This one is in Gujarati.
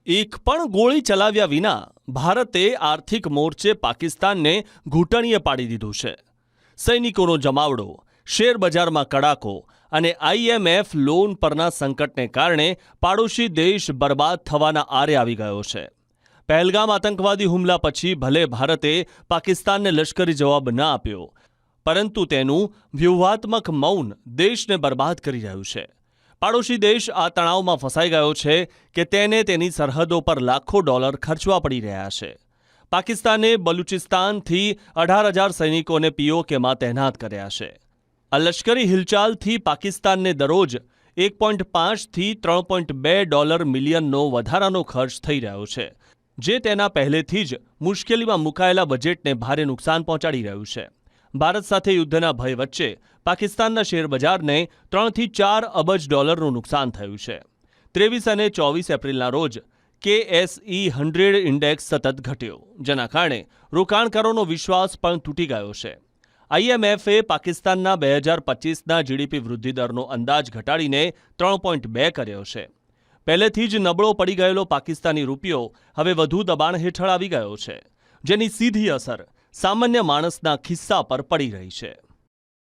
એક પણ ગોળી ચલાવ્યા વિના ભારતે આર્થિક મોરચે પાકિસ્તાનને ઘૂંટણીએ પાડી દીધું છે. સૈનિકોનો જમાવડો, શેરબજારમાં કડાકો અને IMF લોન પરના સંકટને કારણે પાડોશી દેશ બરબાદ થવાના આરે આવી ગયો છે. પહેલગામ આતંકવાદી હુમલા પછી ભલે ભારતે પાકિસ્તાનને લશ્કરી જવાબ ન આપ્યો, પરંતુ તેનું વ્યૂહાત્મક મૌન દેશને બરબાદ કરી રહ્યું છે. પાડોશી દેશ આ તણાવમાં ફસાઈ ગયો છે કે તેને તેની સરહદો પર લાખો ડોલર ખર્ચવા પડી રહ્યા છે. પાકિસ્તાને બલુચિસ્તાનથી 18,000 સૈનિકોને POKમાં તહેનાત કર્યા છે. આ લશ્કરી હિલચાલથી પાકિસ્તાનને દરરોજ $1.5 થી $3.2 મિલિયનનો વધારાનો ખર્ચ થઈ રહ્યો છે, જે તેના પહેલેથી જ મુશ્કેલીમાં મુકાયેલા બજેટને ભારે નુકસાન પહોંચાડી રહ્યું છે. ભારત સાથે યુદ્ધના ભય વચ્ચે પાકિસ્તાનના શેરબજારને $3 થી $4 અબજ નુકસાન થયું છે. 23 અને 24 એપ્રિલના રોજ KSE 100 ઇન્ડેક્સ સતત ઘટ્યો, જેના કારણે રોકાણકારોનો વિશ્વાસ પણ તૂટી ગયો છે. IMFએ પાકિસ્તાનના 2025ના GDP વૃદ્ધિદરનો અંદાજ ઘટાડીને 3.2 કર્યો છે. પહેલેથી જ નબળો પડી ગયેલો પાકિસ્તાની રૂપિયો હવે વધુ દબાણ હેઠળ આવી ગયો છે, જેની સીધી અસર સામાન્ય માણસના ખિસ્સા પર પડી રહી છે.